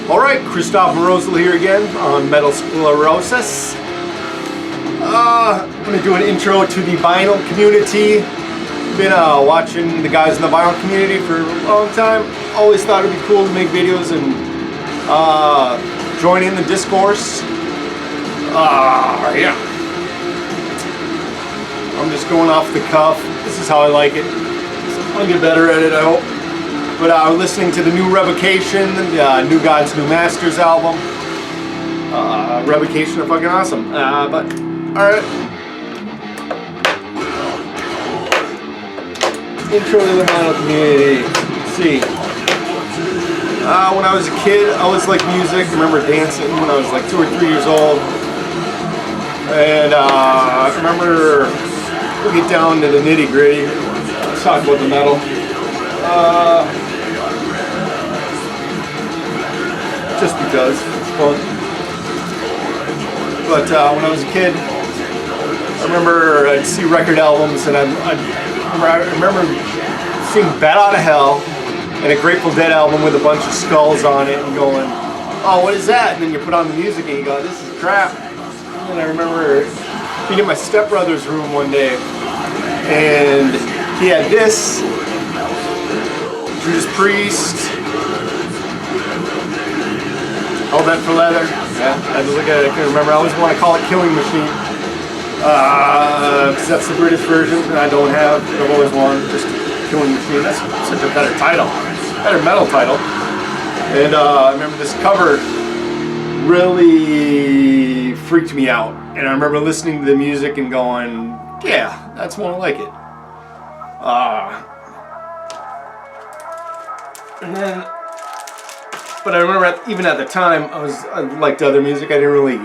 Alright, Christoph Morozl here again on Metal Sclerosis. I'm going to do an intro to the vinyl community. Been watching the guys in the vinyl community for a long time. Always thought it'd be cool to make videos and join in the discourse. Yeah. I'm just going off the cuff. This is how I like it. I'll get better at it, I hope. But we're listening to the new Revocation, the New Gods, New Masters album. Revocation are fucking awesome. But, alright. Intro to the vinyl community. Let's see. When I was a kid, I always liked music. I remember dancing when I was like 2 or 3 years old. And I remember, we'll get down to the nitty gritty. Let's talk about the metal. Just because it's fun. But when I was a kid, I remember I'd see record albums, and I remember seeing Bat Out of Hell and a Grateful Dead album with a bunch of skulls on it, and going, "Oh, what is that?" And then you put on the music and you go, "This is crap." And I remember being in my stepbrother's room one day, and he had this, Judas Priest, All That for Leather. Yeah, I just look at it, I can remember. I always want to call it Killing Machine, because that's the British version, and I don't have. I've always wanted just Killing Machine. That's such a better title, better metal title. And I remember this cover really freaked me out, and I remember listening to the music and going, "Yeah, that's more like it." And then. But I remember even at the time, I liked other music. I didn't really,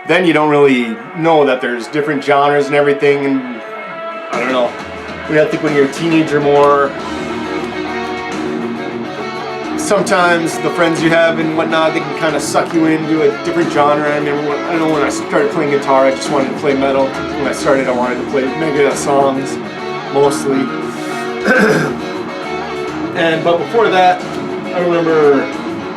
then you don't really know that there's different genres and everything, and I don't know. I think when you're a teenager more, sometimes the friends you have and whatnot, they can kind of suck you into a different genre. I remember when I started playing guitar, I just wanted to play metal. When I started, I wanted to play Megadeth songs, mostly. But before that, I remember,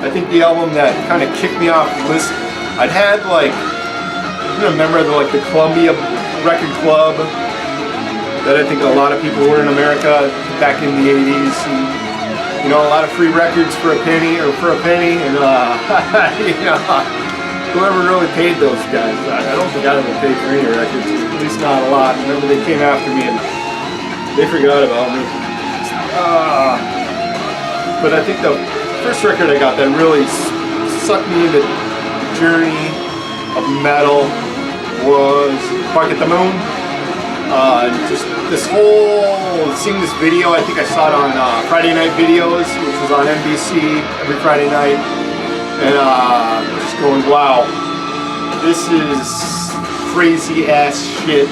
I think the album that kind of kicked me off the list, I'd had like, I'm a member of the Columbia Record Club, that I think a lot of people were in America back in the 80s, and you know, a lot of free records for a penny, and you know, whoever really paid those guys, I don't think I ever paid for any records, at least not a lot. I remember they came after me and they forgot about me. But I think the first record I got that really sucked me into the journey of metal was Bark at the Moon. Just this whole, seeing this video, I think I saw it on Friday Night Videos, which was on NBC every Friday night, and just going, wow, this is crazy ass shit.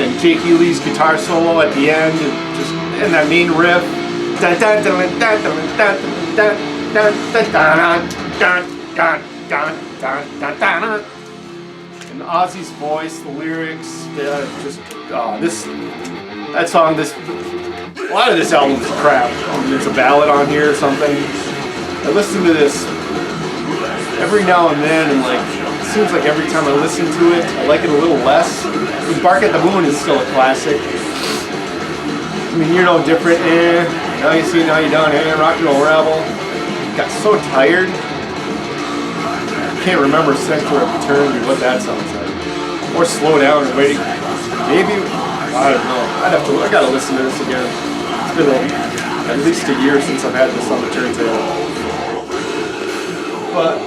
And Jake Healy's guitar solo at the end, and that main riff, and Ozzy's voice, the lyrics, that song, a lot of this album is crap. There's a ballad on here or something. I listen to this every now and then, and it seems like every time I listen to it, I like it a little less. Bark at the Moon is still a classic. I mean, you're no different. Now you see, now you're done. Rock and Roll Rebel. Got so tired. I can't remember Center of Eternity, what that sounds like. Or Slow Down and Waiting. Maybe, I don't know. I gotta listen to this again. It's been at least a year since I've had this on the turntable. But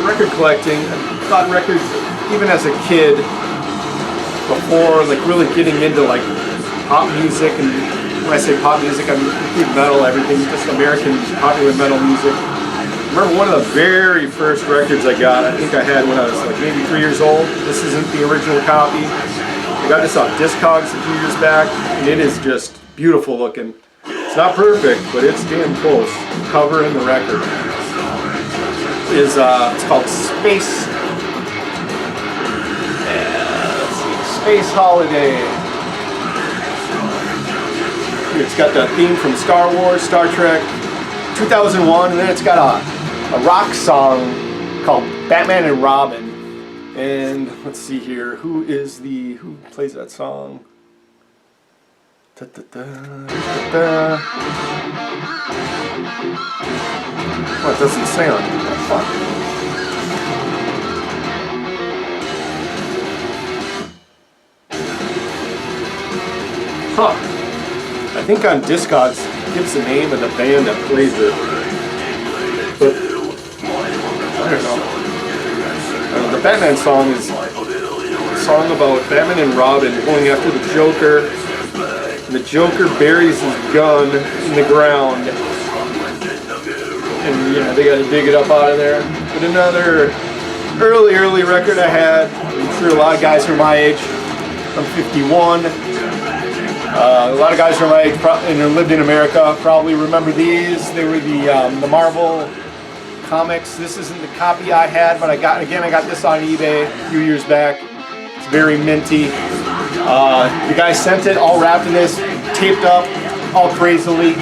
record collecting, I thought records, even as a kid, before really getting into pop music, and when I say pop music, I mean metal, everything, just American popular metal music. I remember one of the very first records I got, I think I had when I was maybe 3 years old. This isn't the original copy. I got this off Discogs a few years back, and it is just beautiful looking. It's not perfect, but it's damn close. The cover and the record is it's called Space. Let's see, Space Holiday. It's got the theme from Star Wars, Star Trek, 2001, and then it's got a rock song called Batman and Robin. And let's see here, who plays that song? Da, da, da, da, da. Well, it doesn't say on here. Oh, fuck. Huh. I think on Discogs it gives the name of the band that plays it. But I don't know. The Batman song is a song about Batman and Robin going after the Joker. And the Joker buries his gun in the ground. And yeah, they gotta dig it up out of there. But another early record I had, I'm sure a lot of guys from my age, I'm 51. A lot of guys from my age and lived in America probably remember these. They were the Marvel comics. This isn't the copy I had, but I got this on eBay a few years back. It's very minty. The guy sent it all wrapped in this, taped up, all crazily.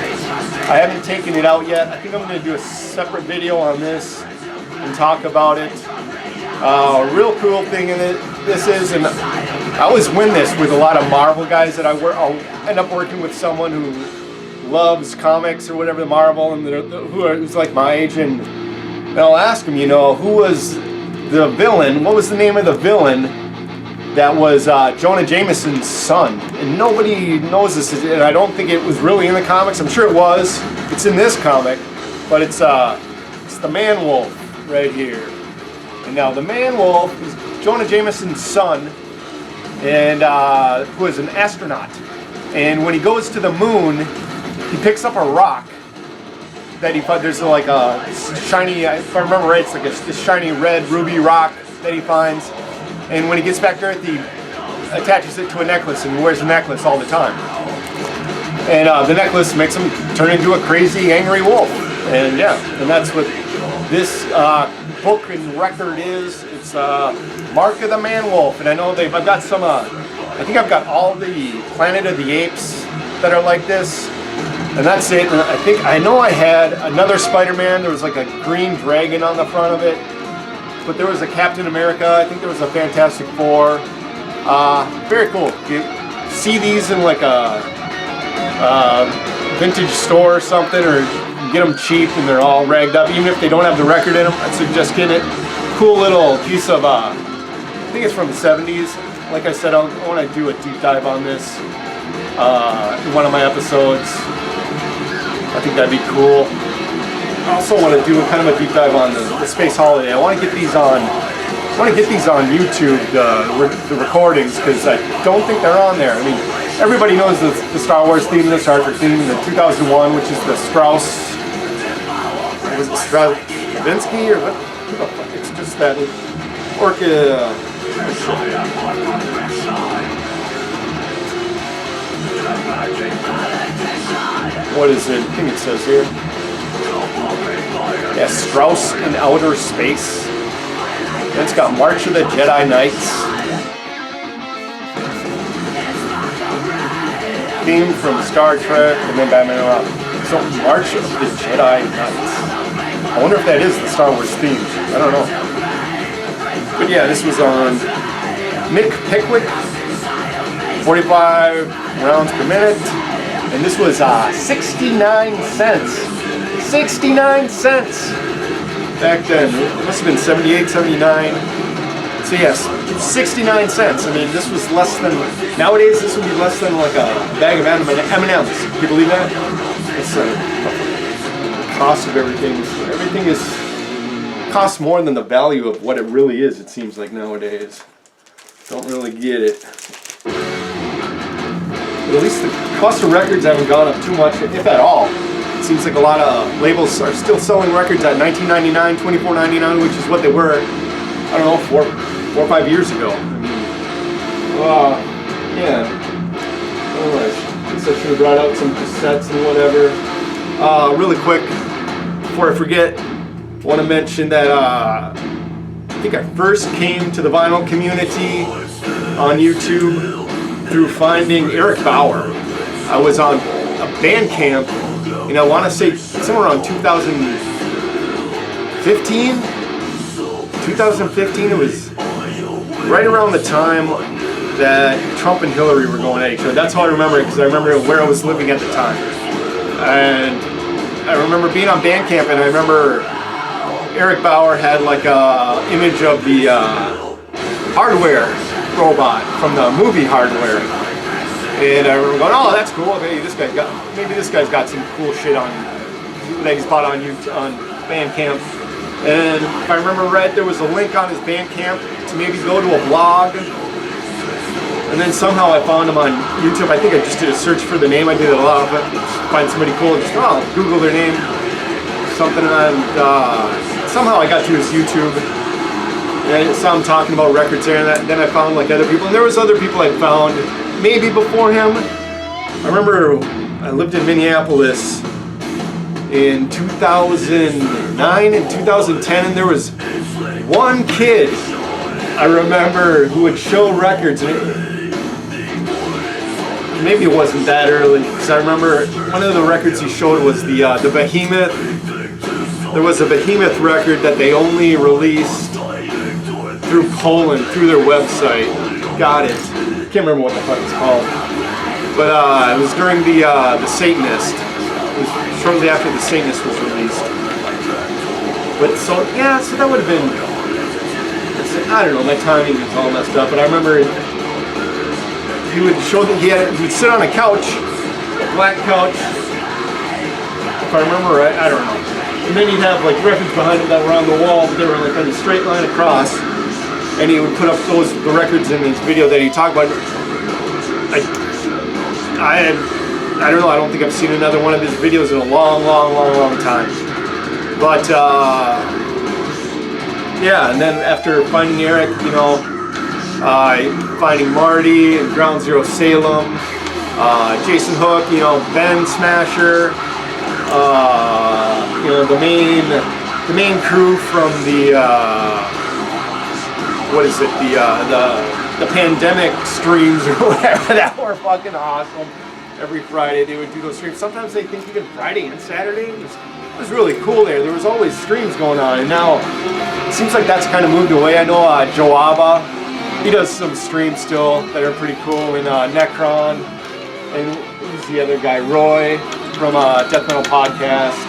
I haven't taken it out yet. I think I'm going to do a separate video on this and talk about it. Real cool thing in it. This is, and I always win this with a lot of Marvel guys that I'll end up working with someone who loves comics or whatever, the Marvel, and who's like my age, and I'll ask him, who was the villain? What was the name of the villain that was Jonah Jameson's son? And nobody knows this, and I don't think it was really in the comics. I'm sure it was. It's in this comic, but it's the Man-Wolf right here. And now the Man-Wolf is Jonah Jameson's son, and who is an astronaut. And when he goes to the moon, he picks up a rock that there's like a shiny, if I remember right, it's like a shiny red ruby rock that he finds. And when he gets back to Earth, he attaches it to a necklace, and he wears the necklace all the time. And the necklace makes him turn into a crazy, angry wolf. And yeah, and that's what this book and record is. It's Mark of the Man-Wolf. And I know I've got some, I think I've got all the Planet of the Apes that are like this. And that's it. And I know I had another Spider-Man. There was like a green dragon on the front of it. But there was a Captain America. I think there was a Fantastic Four. Very cool. You see these in like a vintage store or something, or you get them cheap and they're all ragged up. Even if they don't have the record in them, I suggest getting it. Cool little piece of, I think it's from the 70s. Like I said, I want to do a deep dive on this in one of my episodes. I think that'd be cool. I also want to do kind of a deep dive on the Space Holiday. I want to get these on. I want to get these on YouTube, the recordings, because I don't think they're on there. I mean, everybody knows the Star Wars theme and the Star Trek theme, the 2001, which is the Strauss. Was it Stravinsky or what? It's just that orchid. What is it? I think it says here. Yeah, Strauss in Outer Space. And it's got March of the Jedi Knights. Theme from Star Trek and then Batman and Robin. So March of the Jedi Knights. I wonder if that is the Star Wars theme. I don't know. But yeah, this was on Mick Pickwick. 45 rounds per minute. And this was 69 cents. 69 cents! Back then. It must have been 78, 79. So yes, 69 cents. I mean, this was less than, nowadays this would be less than like a bag of M&M's. Can you believe that? It's the cost of everything. Everything costs more than the value of what it really is, it seems like nowadays. Don't really get it. But at least the cost of records haven't gone up too much, if at all. It seems like a lot of labels are still selling records at $19.99, $24.99, which is what they were, I don't know, four or 5 years ago. I mean, yeah. Oh, I guess I should have brought out some cassettes and whatever. Really quick, before I forget, I want to mention that I think I first came to the vinyl community on YouTube through finding Eric Bauer. I was on a Bandcamp, and I want to say somewhere around 2015. 2015, it was right around the time that Trump and Hillary were going at each other. That's how I remember it, because I remember where I was living at the time. And I remember being on Bandcamp, and I remember Eric Bauer had like a image of the Hardware robot from the movie Hardware. And I remember going, oh, that's cool. Maybe this guy's got some cool shit on that he's bought on Bandcamp. And if I remember right, there was a link on his Bandcamp to maybe go to a blog. And then somehow I found him on YouTube. I think I just did a search for the name. I did it a lot, but find somebody cool and just Google their name, something, and somehow I got to his YouTube. And I saw him talking about records there, and then I found like other people, and there was other people I found maybe before him. I remember I lived in Minneapolis in 2009 and 2010, and there was one kid I remember who would show records, and maybe it wasn't that early, because I remember one of the records he showed was the Behemoth. There was a Behemoth record that they only released through Poland, through their website. Got it. Can't remember what the fuck it's called. But it was during the Satanist. It was shortly after the Satanist was released. But so that would have been, I don't know, my timing is all messed up, but I remember he would show that he'd sit on a couch, a black couch, if I remember right, I don't know. And then he'd have like records behind him that were on the wall, but they were like on a straight line across. And he would put up the records in his video that he talked about. I don't know, I don't think I've seen another one of his videos in a long time. But yeah, and then after finding Eric, finding Marty and Ground Zero Salem, Jason Hook, Ben Smasher, the main crew from the the pandemic streams or whatever that were fucking awesome. Every Friday they would do those streams. Sometimes they think even Friday and Saturday. It was really cool there. There was always streams going on, and now it seems like that's kind of moved away. I know Joe Abba, he does some streams still that are pretty cool, and Necron, and who's the other guy, Roy from Death Metal Podcast.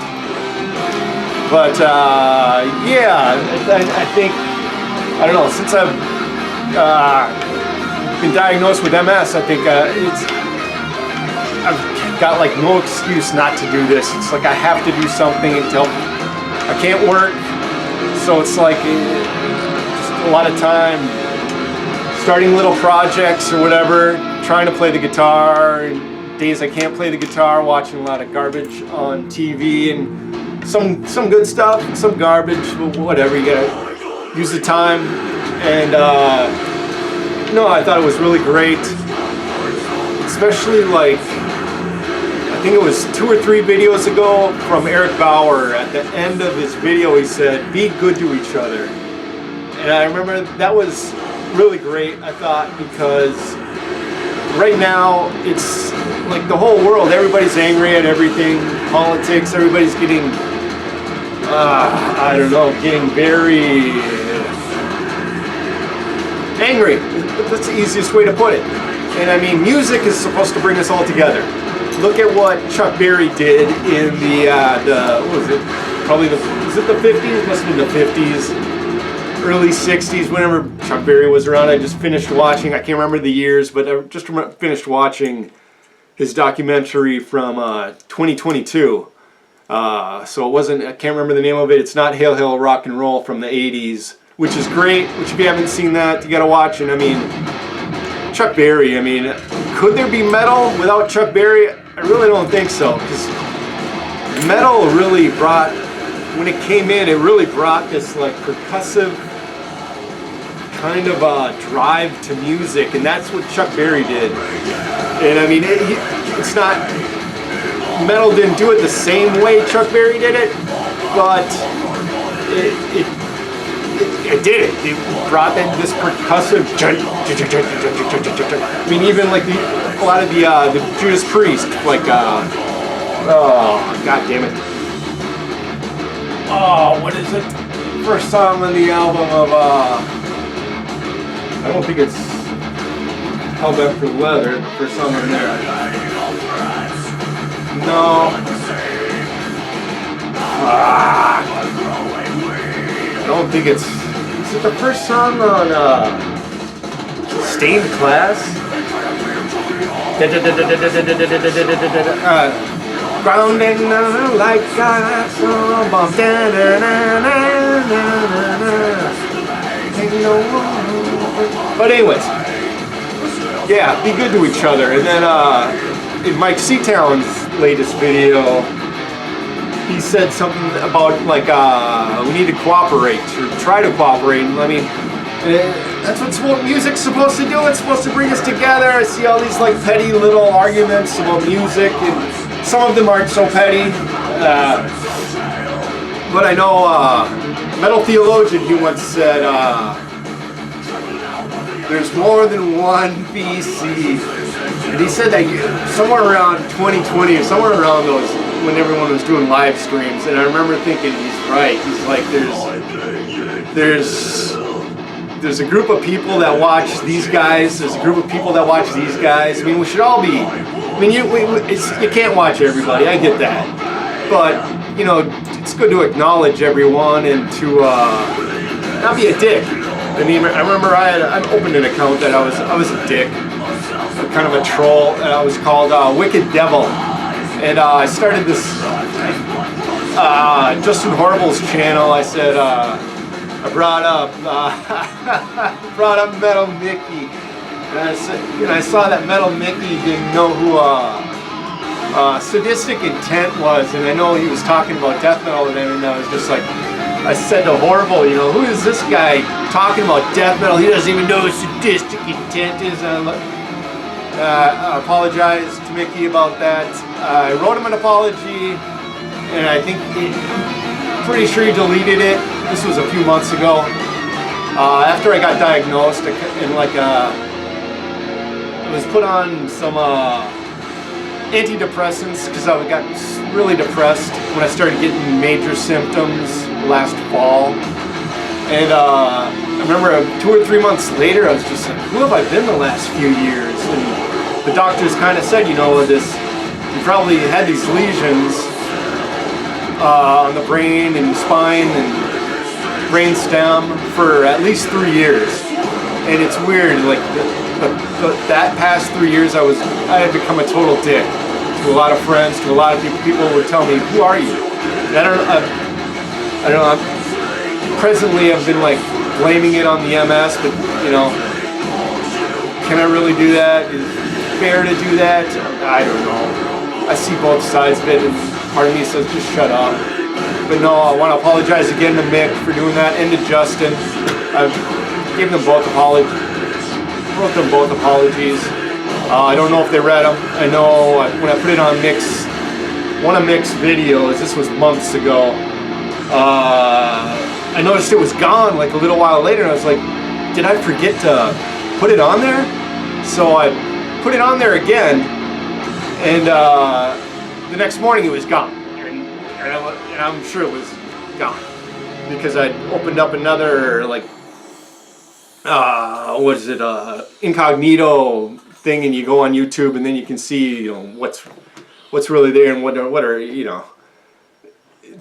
But yeah, I think, I don't know, since I've been diagnosed with MS, I think I've got like no excuse not to do this. It's like I have to do something until I can't work, so it's like just a lot of time starting little projects or whatever, trying to play the guitar, and days I can't play the guitar, watching a lot of garbage on TV, and some good stuff, some garbage, whatever. You gotta use the time, and I thought it was really great, especially like I think it was 2 or 3 videos ago from Eric Bauer. At the end of his video, he said, "Be good to each other," and I remember that was really great. I thought, because right now it's like the whole world, everybody's angry at everything, politics, everybody's getting getting very angry. That's the easiest way to put it. And I mean, music is supposed to bring us all together. Look at what Chuck Berry did in the what was it? Probably was it the 50s? Must have been the 50s, early 60s, whenever Chuck Berry was around. I just finished watching, I can't remember the years, but I just finished watching his documentary from 2022. So it wasn't, I can't remember the name of it. It's not Hail Hail Rock and Roll from the 80s, which is great, which if you haven't seen that, you gotta watch. And I mean, Chuck Berry, I mean, could there be metal without Chuck Berry? I really don't think so, because metal really brought, when it came in, it really brought this like percussive kind of drive to music, and that's what Chuck Berry did. And I mean, it's not, metal didn't do it the same way Chuck Berry did it, but it did it. It brought in this percussive. I mean, even like a lot of the Judas Priest, like oh god damn it, oh, what is it? First song on the album of, I don't think it's Hell Bent for Leather, the first song on there. No. I don't think it's, is it the first song on, Stained Class? Grounding like but anyways, yeah, be good to each other. And then in Mike Seatown's latest video, he said something about like we need to cooperate or try to cooperate. I mean, that's what music's supposed to do. It's supposed to bring us together. I see all these like petty little arguments about music, and some of them aren't so petty. But I know Metal Theologian, he once said, there's more than one BC. And he said that somewhere around 2020 or somewhere around those, when everyone was doing live streams. And I remember thinking, he's right. He's like, there's a group of people that watch these guys. There's a group of people that watch these guys. I mean, we should all be. I mean, you can't watch everybody. I get that, but you know, it's good to acknowledge everyone and to not be a dick. I mean, I remember I opened an account that I was a dick, kind of a troll. And I was called Wicked Devil, and I started this Justin Horrible's channel. I said. I brought up Metal Mickey, and I saw that Metal Mickey didn't know who Sadistic Intent was, and I know he was talking about death metal, and I was just like, I said to Horrible, you know, who is this guy talking about death metal? He doesn't even know what Sadistic Intent is. And I apologized to Mickey about that. I wrote him an apology, and I think pretty sure he deleted it. This was a few months ago. After I got diagnosed, and like I was put on some antidepressants because I got really depressed when I started getting major symptoms last fall. And I remember 2 or 3 months later, I was just like, who have I been the last few years? And the doctors kind of said, you know, you probably had these lesions on the brain and spine and brain stem for at least 3 years. And it's weird, like that past 3 years I had become a total dick to a lot of friends, to a lot of people. People would tell me, who are you? And I don't know, presently I've been like blaming it on the MS, but you know, can I really do that? Is it fair to do that? I don't know. I see both sides of it, and part of me says just shut up. But no, I want to apologize again to Mick for doing that, and to Justin. I gave them both apologies. Wrote them both apologies. I don't know if they read them. I know when I put it on one of Mick's videos, this was months ago, I noticed it was gone like a little while later, and I was like, did I forget to put it on there? So I put it on there again, and the next morning it was gone. And I'm sure it was gone because I opened up another like what is it, incognito thing, and you go on YouTube and then you can see, you know, what's really there and what are you know,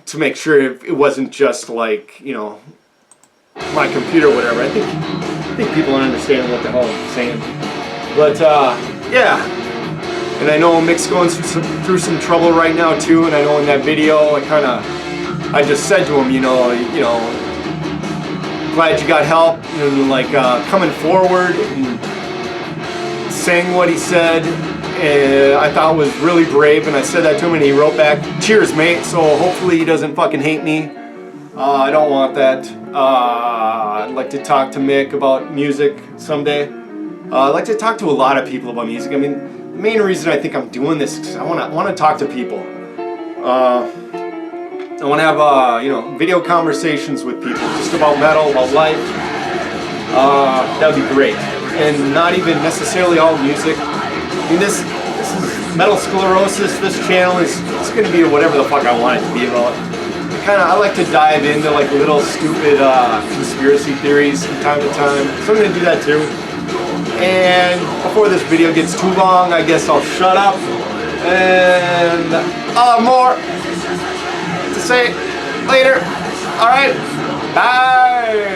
to make sure it wasn't just like, you know, my computer or whatever. I think people understand what the hell I'm saying. But yeah. And I know Mick's going through some trouble right now too, and I know in that video I just said to him, you know, glad you got help, and like coming forward and saying what he said, I thought was really brave, and I said that to him, and he wrote back, cheers mate, so hopefully he doesn't fucking hate me. I don't want that. I'd like to talk to Mick about music someday. I'd like to talk to a lot of people about music. I mean, the main reason I think I'm doing this is I want to talk to people. I want to have you know, video conversations with people just about metal, about life. That would be great, and not even necessarily all music. I mean, this is Metal Sclerosis. This channel it's going to be whatever the fuck I want it to be about. I like to dive into like little stupid conspiracy theories from time to time. So I'm gonna do that too. And before this video gets too long, I guess I'll shut up. And I'll have more to say later. All right, bye.